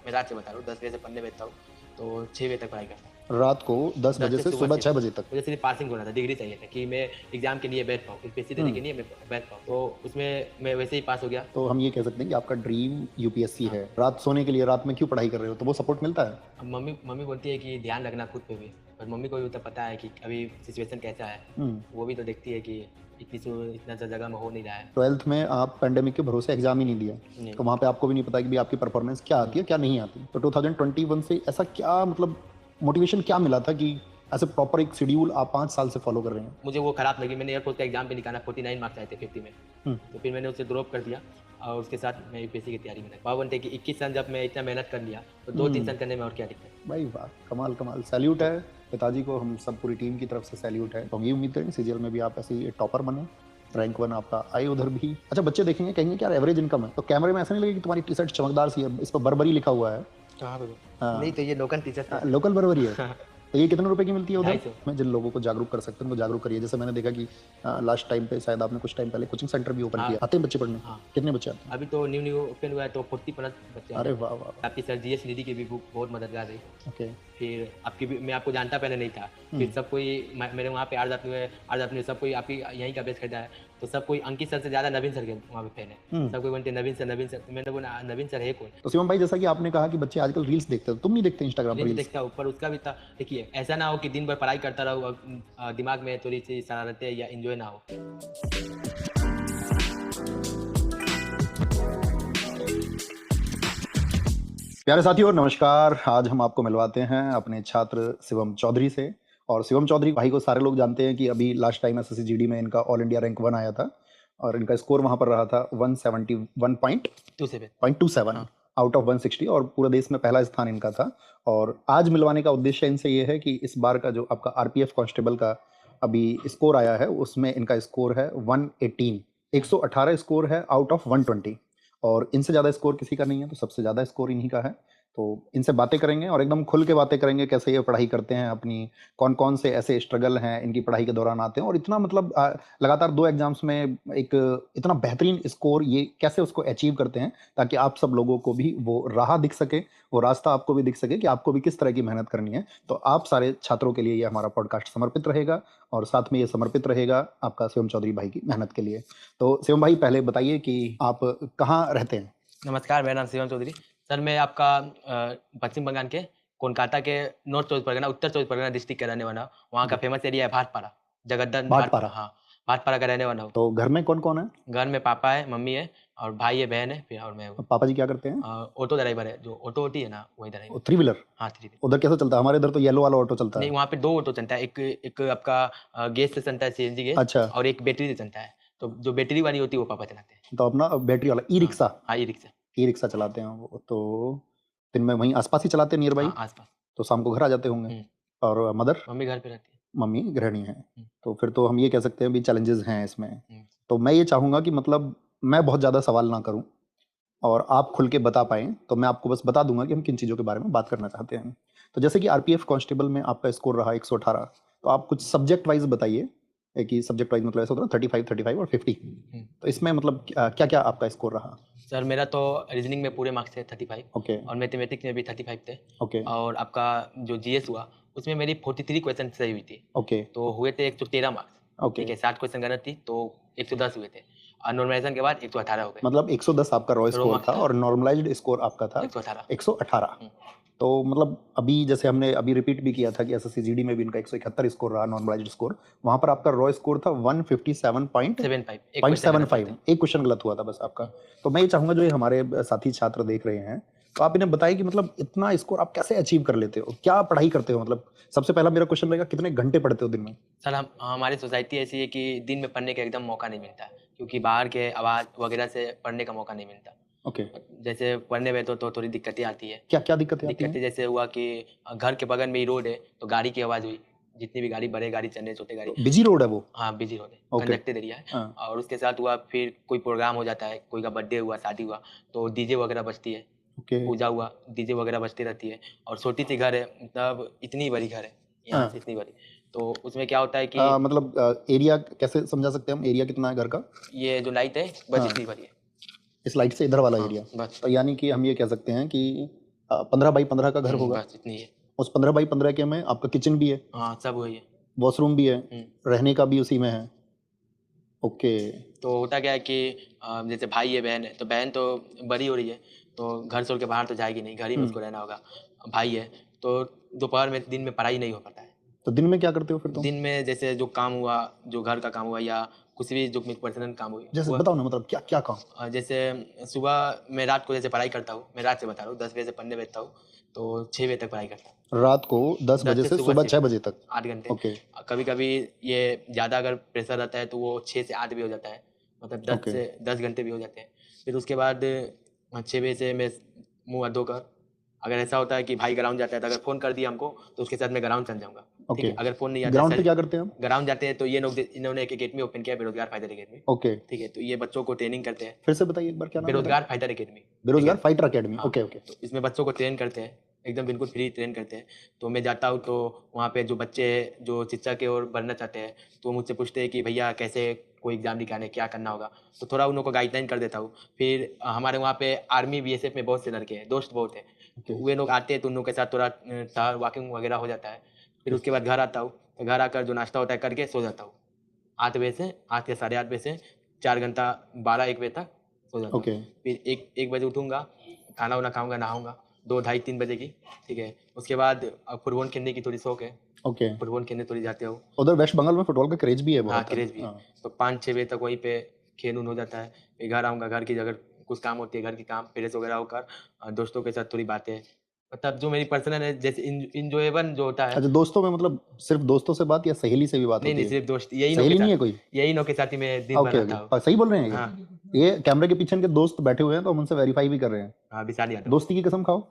मैं रात से बता रहा हूँ, 10 बजे से पढ़ने बैठता हूँ, तो 6 बजे तक पढ़ाई करता हूँ। रात को 10 बजे से सुबह 6 बजे तक? मुझे सिर्फ पासिंग होना था, डिग्री चाहिए था कि मैं एग्ज़ाम के लिए बैठ पाऊँ, यूपीएससी देने के लिए मैं बैठ पाऊँ। तो उसमें मैं वैसे ही पास हो गया। तो हम ये कह सकते हैं कि आपका ड्रीम यूपीएससी हाँ। है। रात सोने के लिए रात में क्यों पढ़ाई कर रहे हो? तो वो सपोर्ट मिलता है? अब मम्मी मम्मी बोलती है कि ध्यान रखना खुद पे भी, पर मम्मी को भी तो पता है कि अभी सिचुएशन कैसा है। हुँ। वो भी तो देखती है कि इतना सा जगह में हो नहीं रहा है। 12th में आप पैंडेमिक के भरोसे एग्ज़ाम ही नहीं दिया। नहीं। तो वहाँ पे आपको भी नहीं पता कि भई आपकी परफ़ॉर्मेंस क्या आती है, क्या नहीं आती। तो 2021 से ऐसा क्या मतलब मोटिवेशन क्या मिला था कि ऐसे प्रॉपर एक शेड्यूल आप 5 साल से फ़ॉलो कर रहे हैं? मुझे वो खराब लगी, मैंने एयरफोर्स का एग्ज़ाम भी निकाला, 49 मार्क्स आए थे 50 में। हुँ। तो फिर मैंने उसे ड्रॉप कर दिया और उसके साथ मैं यूपीएससी की तैयारी में लगा। पावर वन थे कि 21 सन जब मैं इतना मेहनत कर लिया, तो 2-3 सन करने में और क्या दिक्कत। भाई वाह! कमाल, कमाल। सैल्यूट है पिताजी को, हम सब पूरी टीम की तरफ से सैल्यूट है। तो हम ये उम्मीद करेंगे सीजीएल में भी आप ऐसे ही टॉपर बने, रैंक 1 आपका आए उधर भी। अच्छा, बच्चे देखेंगे कहेंगे कि यार एवरेज इनकम है, तो कैमरे में ऐसा नहीं लगेगा कि तुम्हारी टी-शर्ट चमकदार सी है, इस पे बर्बरी लिखा हुआ है? कहाँ पे? नहीं हाँ। तो ये लोकल टी-शर्ट है। लोकल बर्बरी है। तो ये कितने रुपए की मिलती है उधर? 250। मैं जिन लोगों को जागरूक कर सकते हैं, उनको जागरूक करिए। जैसे मैंने देखा कि लास्ट टाइम पे शायद आपने कुछ टाइम पहले कोचिंग सेंटर भी ओपन हाँ। किया। आते हैं बच्चे पढ़ने? हाँ। कितने बच्चे आते हैं? अभी तो न्यू ओपन हुआ है, तो 40 प्लस बच्चे आ अरे रहे हैं। वाह, वाह, वाह! आपकी सर जीएस निधि की भी बुक बहुत मददगार रही। ओके। फिर आपकी भी, मैं आपको जानता पहले नहीं था। हुँ। फिर सब कोई मेरे वहाँ पे आर्ज सब कोई आपकी यहीं का बैच खरीदा है। तो सब कोई अंकित सर से ज़्यादा नवीन सर के वहाँ पे फैन है। हुँ। सब कोई बोलते हैं नवीन सर। तो मैंने बोला नवीन सर है कौन? तो शिवम भाई, जैसा कि आपने कहा कि बच्चे आजकल रील्स देखते हैं, तुम नहीं देखते इंस्टाग्राम पर रील्स रील्स? देखता हूँ, पर उसका भी था। देखिए, ऐसा ना हो कि दिन भर पढ़ाई करता रहूँ और दिमाग में थोड़ी-सी शरारतें या एन्जॉय ना हो। प्यारे साथियों नमस्कार। आज हम आपको मिलवाते हैं अपने छात्र शिवम चौधरी से। और शिवम चौधरी भाई को सारे लोग जानते हैं कि अभी लास्ट टाइम एसएससी जीडी में इनका ऑल इंडिया रैंक 1 आया था और इनका स्कोर वहाँ पर रहा था 2 से 171.27 हाँ। आउट ऑफ 160 और पूरे देश में पहला स्थान इनका था। और आज मिलवाने का उद्देश्य इनसे ये है कि इस बार का जो आपका आरपीएफ कांस्टेबल का अभी स्कोर आया है उसमें इनका स्कोर है 118, 118 स्कोर है आउट ऑफ 120 और इनसे ज़्यादा स्कोर किसी का नहीं है, तो सबसे ज़्यादा स्कोर इन्हीं का है। तो इनसे बातें करेंगे और एकदम खुल के बातें करेंगे, कैसे ये पढ़ाई करते हैं अपनी, कौन-कौन से ऐसे स्ट्रगल हैं इनकी पढ़ाई के दौरान आते हैं और इतना मतलब लगातार 2 एग्ज़ाम्स में एक इतना बेहतरीन स्कोर ये कैसे उसको अचीव करते हैं, ताकि आप सब लोगों को भी वो राह दिख सके, वो रास्ता आपको भी दिख सके कि आपको भी किस तरह की मेहनत करनी है। तो आप सारे छात्रों के लिए ये हमारा पॉडकास्ट समर्पित रहेगा और साथ में ये समर्पित रहेगा आपका शिवम चौधरी भाई की मेहनत के लिए। तो शिवम भाई, पहले बताइए कि आप कहाँ रहते हैं? नमस्कार, मेरा नाम शिवम चौधरी। सर, मैं आपका पश्चिम बंगाल के कोलकाता के नॉर्थ 24 परगना, उत्तर 24 परगना डिस्ट्रिक्ट का रहने वाला हूँ। वहाँ का जी। फेमस एरिया है भाटपारा, जगद्दल भाटपारा। भाटपारा। हाँ, भाटपारा का रहने वाला हूँ। तो घर में कौन-कौन है? घर में पापा है, मम्मी है और भाई है, बहन है, फिर और मैं हूँ। पापा जी क्या करते हैं? ऑटो ड्राइवर है, जो ऑटो होती है ना, वही ड्राइवर। Three wheeler? हाँ, 3 व्हीलर। उधर कैसा चलता है? हमारे इधर तो येलो वाला ऑटो चलता नहीं, है। वहाँ पे 2 ऑटो चलता है। एक एक आपका गैस से चलता है, सीएनजी गैस, अच्छा। और एक बैटरी से चलता है। तो जो बैटरी वाली होती है, वो पापा चलाते हैं। तो अपना बैटरी वाला हाँ, ई-रिक्शा? हाँ, ई-रिक्शा। ई-रिक्शा चलाते हैं वो। तो दिन में वहीं आस-पास ही चलाते हैं नियर बाई? हाँ, आस-पास। तो शाम को घर आ जाते होंगे? हुँ, और मदर? मम्मी घर पे रहती है। मम्मी गृहिणी हैं। हुँ, तो फिर तो हम ये कह सकते हैं भी चैलेंजेस हैं इसमें। हुँ। तो मैं ये चाहूँगा कि मतलब मैं बहुत ज़्यादा सवाल ना करूँ और आप खुल के बता पाएँ, तो मैं आपको बस बता दूँगा कि हम किन चीज़ों के बारे में बात करना चाहते हैं। तो जैसे कि आरपीएफ कांस्टेबल में आपका स्कोर रहा 118, तो आप कुछ सब्जेक्ट वाइज़ बताइए कि सब्जेक्ट वाइज़ मतलब ऐसा होता है ना 35, 35 और 50। हुँ। तो इसमें मतलब क्या-क्या आपका स्कोर रहा? सर, मेरा तो रीज़निंग में पूरे मार्क्स थे 35, ओके, और मैथमेटिक्स में भी 35 थे। ओके, और आपका जो जीएस हुआ, उसमें मेरी 43 क्वेश्चन सही हुई थी। ओके, तो हुए थे 113 मार्क्स, ओके। ठीक है? 60 क्वेश्चन गलत थी, तो 110 हुए थे, और नॉर्मलाइज़ेशन के बाद 118 हो गए। मतलब 110 आपका रॉ रो स्कोर मार्क्स था था और नॉर्मलाइज़्ड स्कोर आपका था 118। 118। हुँ, तो मतलब अभी जैसे हमने अभी रिपीट भी किया था कि एसएससी जीडी में भी इनका 171 स्कोर रहा नॉर्मलाइज्ड स्कोर। वहाँ पर आपका रॉ स्कोर था 75, एक क्वेश्चन गलत हुए 157.75, थे। एक क्वेश्चन गलत हुआ था बस आपका। हुँ। तो मैं ये चाहूँगा जो ये हमारे साथी छात्र देख रहे हैं, तो आप इन्हें बताइए कि मतलब इतना स्कोर आप कैसे अचीव कर लेते हो? क्या पढ़ाई करते हो? मतलब सबसे पहला मेरा क्वेश्चन रहेगा, कितने घंटे पढ़ते हो दिन में? सर, हम हमारी सोसाइटी ऐसी है कि दिन में पढ़ने का एकदम मौका नहीं मिलता है, क्योंकि बाहर के आवाज़ वगैरह से पढ़ने का मौका नहीं मिलता। ओके। जैसे पढ़ने बैठो तो थोड़ी दिक्कतें आती है। क्या-क्या दिक्कतें आती हैं? दिक्कतें जैसे हुआ कि घर के बगल में ही रोड है, तो गाड़ी की आवाज़ हुई, जितनी भी गाड़ी, बड़े गाड़ी चल रहे, छोटे गाड़ी। तो बिज़ी रोड है वो? हाँ, बिज़ी रोड है, ओके। कंजेस्टेड एरिया है। हाँ, और उसके साथ हुआ फिर कोई प्रोग्राम हो जाता है, कोई का बर्थडे हुआ, शादी हुआ, तो डीजे वगैरह बजती है, ओके। पूजा हुआ, डीजे वगैरह बजती रहती है। और छोटी-सी घर है, मतलब इतनी बड़ी घर है, यहाँ हाँ। से इतनी बड़ी। तो उसमें क्या होता है कि मतलब एरिया कैसे समझा सकते हैं हम? एरिया कितना है घर का? ये जो लाइट है, बस हाँ। इतनी बड़ी है। इस लाइट से इधर वाला हाँ, एरिया। बस। तो यानी कि हम ये कह सकते हैं कि 15 बाई 15 का घर होगा, बस इतनी है। उस 15 बाई 15 के में आपका किचन भी है, हाँ, सब वही है। वॉशरूम भी है, रहने का भी उसी में है। ओके। तो होता क्या है कि जैसे भाई है, बहन है, तो बहन तो बड़ी हो रही है, तो घर छोड़ के बाहर तो जाएगी नहीं, घर ही में उसको रहना होगा। भाई है, तो दोपहर में, दिन में पढ़ाई नहीं हो पाता है। तो दिन में क्या करते हो फिर तुम? दिन में जैसे जो काम हुआ, जो घर का काम हुआ या कुछ भी जो पर्सनल काम हुई, जैसे वो बताओ ना, मतलब क्या क्या काम? जैसे सुबह मैं रात को जैसे पढ़ाई करता हूँ, मैं रात से बता रहा हूँ, 10 बजे से पढ़ने बैठता हूँ, तो 6 बजे तक पढ़ाई करता हूँ। रात को 10 10 बजे से से सुबह सुबह 6 6 बजे तक? 8 घंटे। ओके, कभी कभी ये ज़्यादा अगर प्रेशर रहता है तो वो 6 से 8 भी हो जाता है, मतलब 10 ओके, से 10 घंटे भी हो जाते हैं। फिर उसके बाद 6 बजे से मैं मुँह हाथ धोकर, अगर ऐसा होता है कि भाई ग्राउंड जाता है तो अगर फ़ोन कर दिया हमको तो उसके साथ मैं ग्राउंड चल जाऊँगा। ठीक ओके। है, अगर फ़ोन नहीं आता है ग्राउंड पे सर, क्या करते हैं आप? ग्राउंड जाते हैं तो ये लोग इन्होंने एक एकेडमी ओपन किया है, बेरोजगार फाइटर एकेडमी। ओके, ठीक है, तो ये बच्चों को ट्रेनिंग करते हैं, फिर से बताइए एक बार, क्या नाम है? बेरोजगार फाइटर एकेडमी। ठीक बेरोजगार है, फाइटर अकेडमी। हाँ, ओके, ओके, तो इसमें बच्चों को ट्रेन करते हैं, एकदम बिल्कुल फ्री ट्रेन करते हैं। तो मैं जाता हूँ तो वहाँ पे जो बच्चे हैं, जो शिक्षा की ओर बढ़ना चाहते हैं, तो वो मुझसे पूछते हैं कि भैया कैसे कोई एग्ज़ाम निकालें, क्या करना होगा? तो थोड़ा उन लोगों को गाइडलाइन कर देता हूँ। फिर हमारे वहाँ पे आर्मी, बीएसएफ में बहुत से लड़के हैं, दोस्त बहुत हैं। ओके, तो वे लोग आते हैं तो उन लोगों के साथ थोड़ा टहल वॉकिंग वगैरह हो जाता है। फिर उसके बाद घर आता हूँ, तो घर आकर जो नाश्ता होता है करके सो जाता हूँ। 8 बजे से 8 या साढ़े 8 बजे से 4 घंटा 12-1 बजे तक सो जाता हूँ। ओके, फिर 1 बजे उठूँगा, खाना-वाना खाऊँगा, नहाऊँगा 2 ढाई 3 बजे की, ठीक है। उसके बाद फुटबॉल खेलने की थोड़ी शौक है, ओके। फुटबॉल खेलने थोड़ी जाते हो। उधर वेस्ट बंगाल में फुटबॉल का क्रेज भी है हाँ, बहुत। क्रेज़ भी है। हाँ, तो 5-6 बजे तक वहीं पे खेल-ऊल हो जाता है। फिर घर आऊँगा, घर की अगर कुछ काम होती है, घर के काम, फ्रेश वगैरह होकर दोस्तों के साथ थोड़ी बातें, मतलब जो मेरी पर्सनल है, जैसे एन्जॉयबल जो होता है। अच्छा, दोस्तों में मतलब सिर्फ दोस्तों से बात या सहेली से भी बात नहीं, होती नहीं, है? सिर्फ़ दोस्त, यही लोग के सहेली नहीं साथ, है कोई? यही लोग के साथ ही मैं दिन भर ओके, रहता ओके। हूँ। सही बोल रहे हैं हाँ, ये कैमरे के पीछे इनके दोस्त बैठे हुए हैं तो हम उनसे वेरीफाई भी कर रहे हैं। हाँ, विशाल यादव। दोस्ती की कसम खाओ।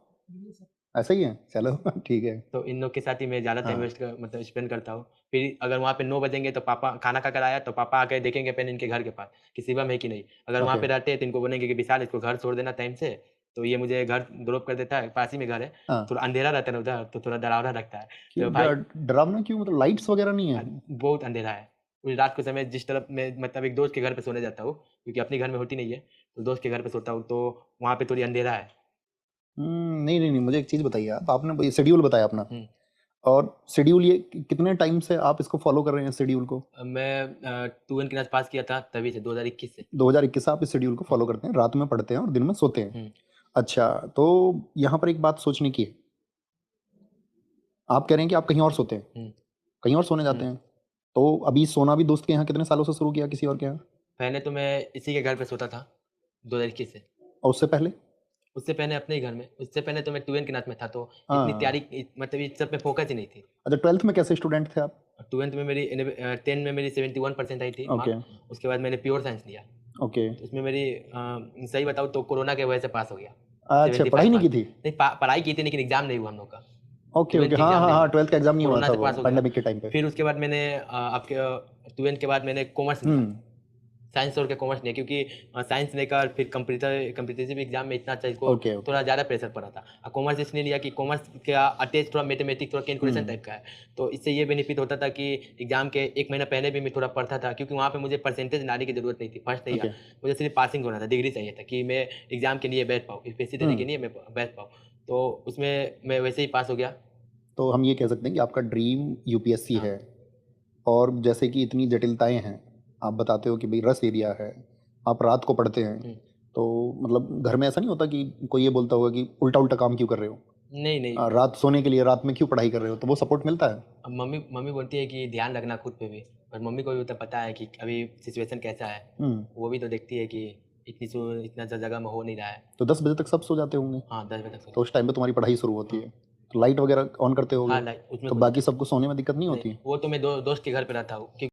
ऐसा ही है? चलो ठीक है। तो इन लोग के साथ ही मैं ज़्यादा टाइम हाँ, वेस्ट कर मतलब स्पेंड करता हूँ। फिर अगर वहाँ पे 9 बजेंगे तो पापा खाना खाकर आया तो पापा आके देखेंगे पहले इनके घर के पास कि शिवम है कि नहीं। अगर वहाँ ओके। पे रहते हैं तो इनको बोलेंगे कि विशाल इसको घर छोड़ देना टाइम से, तो ये मुझे घर ड्रॉप कर देता है, पास ही में घर है। हाँ, थोड़ा अंधेरा रहता है ना उधर, तो थोड़ा डरावना लगता है। क्यों तो भाई डरावना क्यों, मतलब लाइट्स वगैरह नहीं है? बहुत अंधेरा है। पूरी रात के समय जिस तरफ मैं मतलब एक दोस्त के घर पे सोने जाता हूँ, क्योंकि अपने घर में होती नहीं है, तो दोस्त के घर पे सोता हूँ, तो वहाँ पे थोड़ी अंधेरा है। नहीं, नहीं, नहीं, मुझे एक चीज़ बताइए आप। आपने ये शेड्यूल बताया अपना, हुँ। और शेड्यूल ये कितने टाइम से आप इसको फॉलो कर रहे हैं शेड्यूल को? मैं 12 क्लास पास किया था तभी से, 2021 से। 2021 से आप इस शेड्यूल को हुँ, फॉलो करते हैं, रात में पढ़ते हैं और दिन में सोते हैं। हुँ, अच्छा, तो यहाँ पर एक बात सोचने की है। आप कह रहे हैं कि आप कहीं और सोते हैं, हुँ, कहीं और सोने जाते हुँ। हैं। तो अभी सोना भी दोस्त के यहाँ कितने सालों से शुरू किया, किसी और के यहाँ? पहले तो मैं इसी के घर पे सोता था, 2021 से। और उससे पहले? उससे पहले अपने ही घर में, उससे पहले तो मैं 12 क्लास में था, तो इतनी हाँ। तैयारी मतलब इस सब में फ़ोकस ही नहीं थी। अच्छा, 12th में कैसे स्टूडेंट थे आप? 12th में मेरी 10 में मेरी 71% आई थी ओके, मार्क, उसके बाद मैंने प्योर साइंस लिया। ओके। तो उसमें मेरी सही बताऊँ तो कोरोना की वजह से पास हो गया, अच्छा, 75 पढ़ाई नहीं मार्क। की थी? नहीं, पढ़ाई की थी लेकिन एग्ज़ाम नहीं हुआ हम लोग का, ओके, ओके। 12th हाँ, एग्ज़ाम हाँ, नहीं हाँ, हुआ। 12th का एग्ज़ाम नहीं हुआ कोरोना था से वो पास हो गया। पैंडेमिक के टाइम पे। फिर उसके बाद मैंने आपके 12th के बाद मैंने कॉमर्स हुँ, लिया। साइंस छोड़ के कॉमर्स लिया, क्योंकि साइंस लेकर फिर कॉम्पिटिटिव एग्जाम में इतना अच्छा इसको ओके, ओके। थोड़ा ज़्यादा प्रेशर पड़ा था। कॉमर्स इसलिए लिया कि कॉमर्स का अटैच थोड़ा मैथमेटिक्स, थोड़ा कैलकुलेशन हुँ, टाइप का है। तो इससे ये बेनिफिट होता था कि एग्जाम के 1 महीना पहले भी मैं थोड़ा पढ़ता था, क्योंकि वहाँ पे मुझे परसेंटेज लाने की ज़रूरत नहीं थी, फर्स्ट नहीं ओके। आया। मुझे सिर्फ पासिंग होना था, डिग्री चाहिए था कि मैं एग्जाम के लिए बैठ पाऊँ, यूपीएससी देने के हुँ, लिए मैं बैठ पाऊँ। तो उसमें मैं वैसे ही पास हो गया। तो हम ये कह सकते हैं कि आपका ड्रीम यूपीएससी हाँ। है, और जैसे कि इतनी जटिलताएँ हैं, आप बताते हो कि भई रस एरिया है, आप रात को पढ़ते हैं, हुँ। तो मतलब घर में ऐसा नहीं होता कि कोई ये बोलता होगा कि उल्टा-उल्टा काम क्यों कर रहे हो? नहीं, नहीं। रात सोने के लिए रात में क्यों पढ़ाई कर रहे हो? तो वो सपोर्ट मिलता है? अब मम्मी मम्मी बोलती है कि ध्यान रखना खुद पे भी, और मम्मी को भी तो पता है कि अभी सिचुएशन कैसा है। हुँ, वो भी तो देखती है कि इतना जगह में हो नहीं रहा है। तो 10 बजे तक सब सो जाते होंगे? हाँ, 10 बजे तक तो सोते उस टाइम पे तुम्हारी पढ़ाई शुरू हैं। होती हाँ, है। तो लाइट वगैरह ऑन करते होगे? हाँ, लाइट उसमें तो हो बाकी जाता है। सबको सोने में दिक्कत नहीं नहीं, होती? वो तो मैं दोस्त के घर पे रहता हूँ, क्योंकि